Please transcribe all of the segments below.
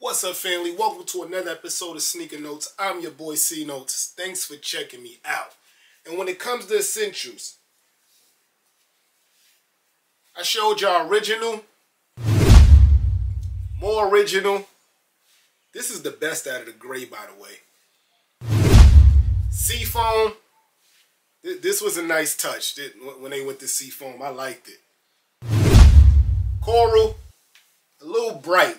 What's up, family? Welcome to another episode of Sneaker Notes. I'm your boy C Notes. Thanks for checking me out. And when it comes to essentials, I showed y'all original, more original. This is the best out of the gray, by the way. Seafoam. This was a nice touch when they went to seafoam. I liked it. Coral, a little bright,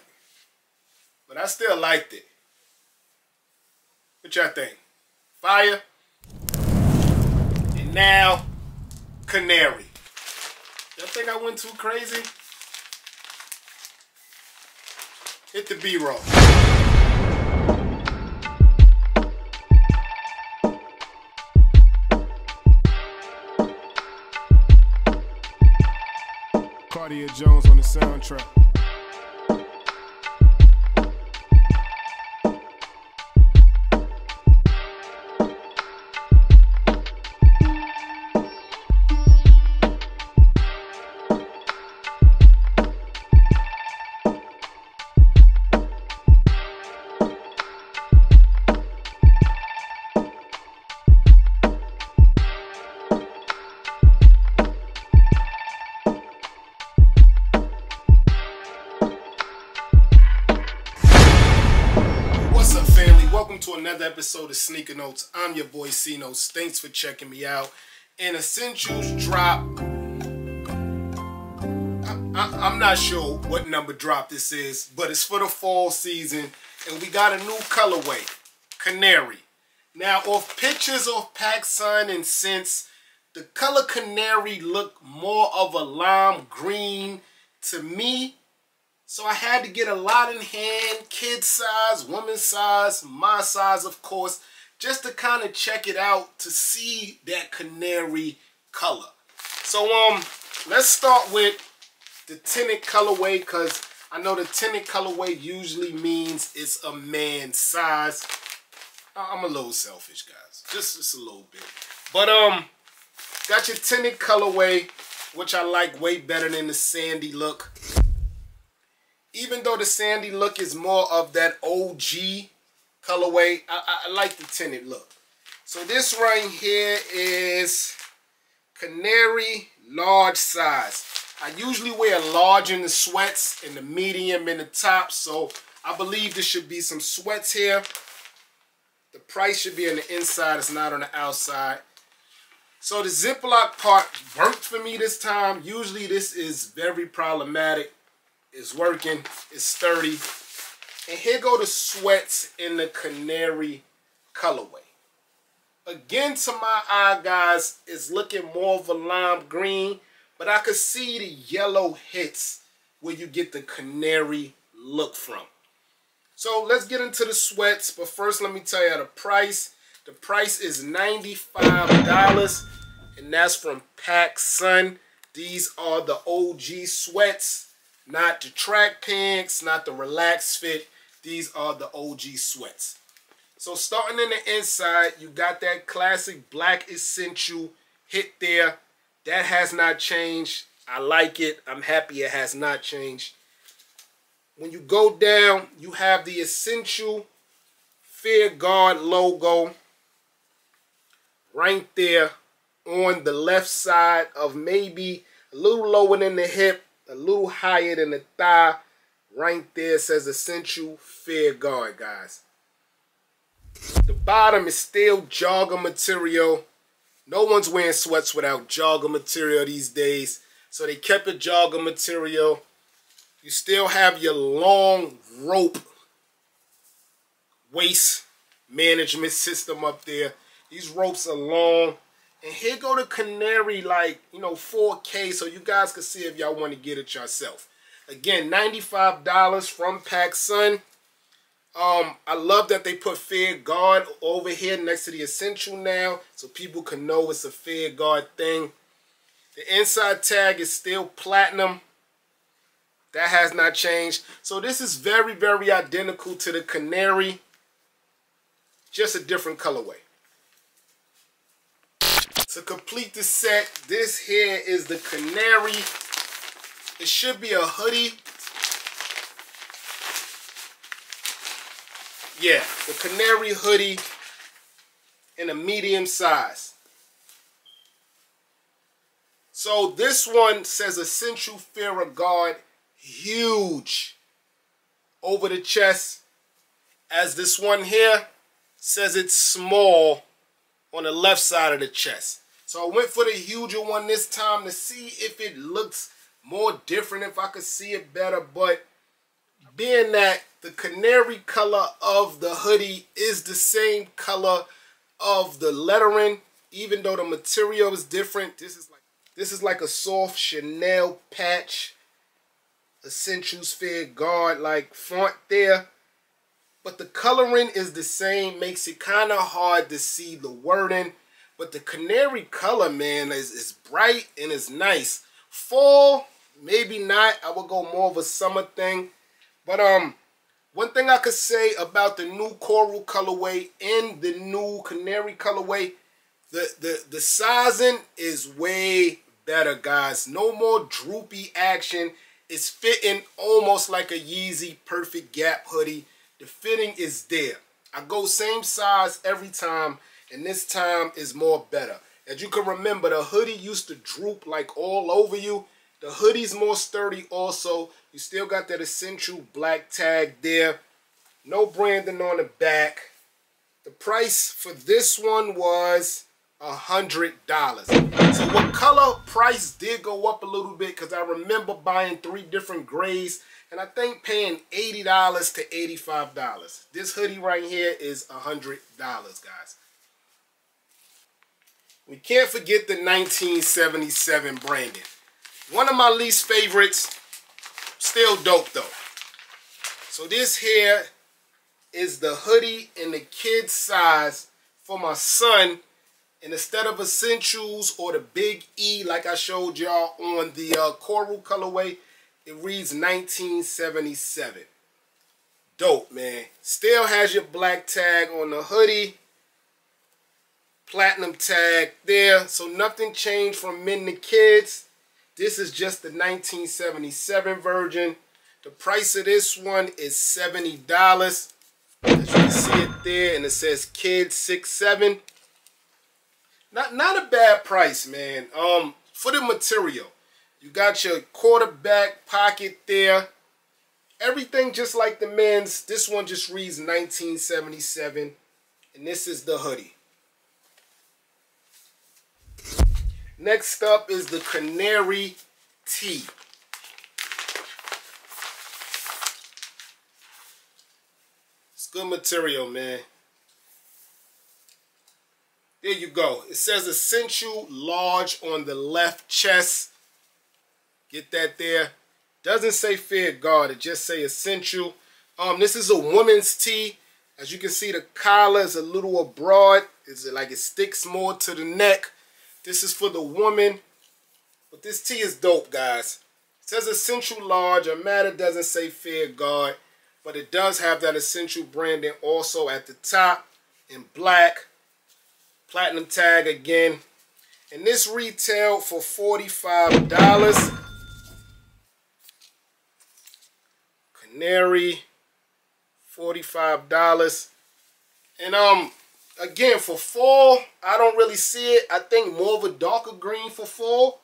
but I still liked it. What y'all think? Fire. And now, Canary. Y'all think I went too crazy? Hit the B-roll. Cartier Jones on the soundtrack. Welcome to another episode of Sneaker Notes. I'm your boy C Notes. Thanks for checking me out. And essentials drop. I'm not sure what number drop this is, but it's for the fall season, and we got a new colorway, Canary. Now, off pictures of PacSun and Sense, the color Canary looked more of a lime green to me. So I had to get a lot in hand, kid size, woman size, my size, of course, just to kind of check it out to see that canary color. So let's start with the tinted colorway, because I know the tinted colorway usually means it's a man's size. I'm a little selfish, guys, just a little bit. But got your tinted colorway, which I like way better than the sandy look. Even though the sandy look is more of that OG colorway, I like the tinted look. So this right here is Canary large size. I usually wear large in the sweats and the medium in the top, so I believe there should be some sweats here. The price should be on the inside, it's not on the outside. So the Ziploc part worked for me this time. Usually this is very problematic. It's working, it's sturdy. And here go the sweats in the Canary colorway. Again, to my eye, guys, it's looking more of a lime green, but I could see the yellow hits where you get the Canary look from. So let's get into the sweats, but first let me tell you the price. The price is $95, and that's from PacSun. These are the OG sweats. Not the track pants, not the relaxed fit. These are the OG sweats. So starting in the inside, you got that classic black essential hit there. That has not changed. I like it. I'm happy it has not changed. When you go down, you have the essential Fear Guard logo right there on the left side of maybe a little lower than the hip, a little higher than the thigh. Right there says Essential Fear Guard, guys. The bottom is still jogger material. No one's wearing sweats without jogger material these days, so they kept it jogger material. You still have your long rope waist management system up there. These ropes are long. And here go the Canary, like, 4K, so you guys can see if y'all want to get it yourself. Again, $95 from PacSun. I love that they put Fear Guard over here next to the Essential now, so people can know it's a Fear Guard thing. The inside tag is still platinum. That has not changed. So this is very, very identical to the Canary, just a different colorway. To complete the set, this here is the Canary. It should be a hoodie. Yeah, the Canary hoodie in a medium size. So this one says Essential Fear of God, huge over the chest, as this one here says it's small on the left side of the chest. So I went for the huger one this time to see if it looks more different, if I could see it better. But being that the canary color of the hoodie is the same color of the lettering, even though the material is different, this is like a soft Chanel patch, Essentials Fear God like font there. But the coloring is the same, makes it kind of hard to see the wording. But the canary color, man, is bright and is nice. Fall, maybe not. I would go more of a summer thing. But one thing I could say about the new coral colorway and the new canary colorway, the sizing is way better, guys. No more droopy action. It's fitting almost like a Yeezy Perfect Gap hoodie. The fitting is there. I go same size every time, and this time is more better. As you can remember, the hoodie used to droop like all over you. The hoodie's more sturdy also. You still got that essential black tag there. No branding on the back. The price for this one was $100. So what color price did go up a little bit, because I remember buying 3 different grays and I think paying $80 to $85. This hoodie right here is $100, guys. We can't forget the 1977 branding. One of my least favorites, still dope though. So this here is the hoodie in the kid size for my son. And instead of Essentials or the big E like I showed y'all on the coral colorway, it reads 1977. Dope, man. Still has your black tag on the hoodie. Platinum tag there. So nothing changed from men to kids. This is just the 1977 version. The price of this one is $70. As you can see it there, and it says Kids 6'7". Not a bad price, man. For the material, you got your quarterback pocket there. Everything just like the men's. This one just reads 1977, and this is the hoodie. Next up is the Canary tee. It's good material, man. There you go. It says Essential Large on the left chest. Get that there. Doesn't say Fear God. It just say Essential. This is a woman's tee. As you can see, the collar is a little broad. It's like it sticks more to the neck. This is for the woman. But this tee is dope, guys. It says Essential Large. A matter doesn't say Fear God. But it does have that Essential branding also at the top in black. Platinum tag again. And this retailed for $45. Canary, $45. And again, for fall, I don't really see it. I think more of a darker green for fall.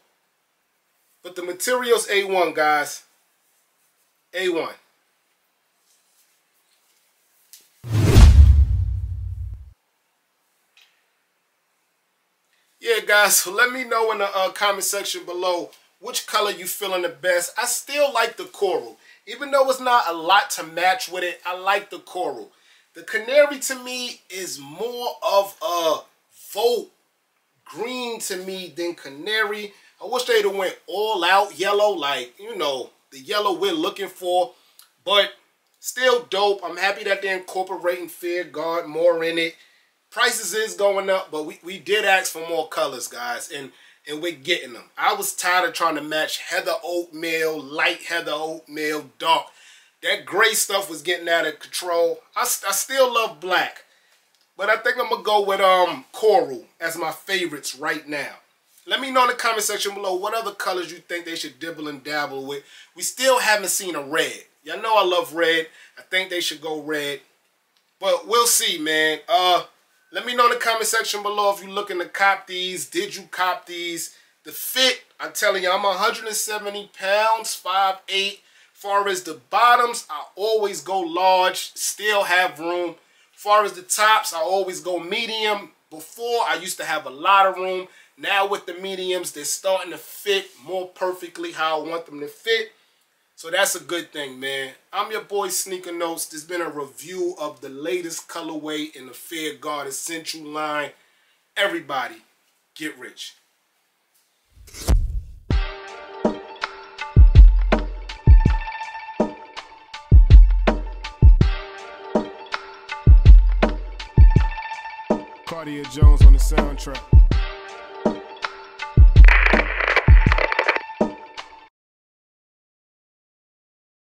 But the material's A1, guys. A1. Yeah, guys, so let me know in the comment section below which color you feeling the best. I still like the coral. Even though it's not a lot to match with it, I like the coral. The canary to me is more of a Volt green to me than canary. I wish they'd have went all out yellow, like, you know, the yellow we're looking for. But still dope. I'm happy that they're incorporating Fear God more in it. Prices is going up, but we did ask for more colors, guys, and we're getting them. I was tired of trying to match heather oatmeal, light heather oatmeal, dark. That gray stuff was getting out of control. I still love black, but I think I'm going to go with coral as my favorites right now. Let me know in the comment section below what other colors you think they should dibble and dabble with. We still haven't seen a red. Y'all know I love red. I think they should go red. But we'll see, man. Let me know in the comment section below if you're looking to cop these. Did you cop these? The fit, I'm telling you, I'm 170 pounds, 5'8". Far as the bottoms, I always go large, still have room. Far as the tops, I always go medium. Before, I used to have a lot of room. Now with the mediums, they're starting to fit more perfectly how I want them to fit. So that's a good thing, man. I'm your boy Sneaker Notes. This has been a review of the latest colorway in the Fair Guard Essential line. Everybody, get rich. Cartier Jones on the soundtrack.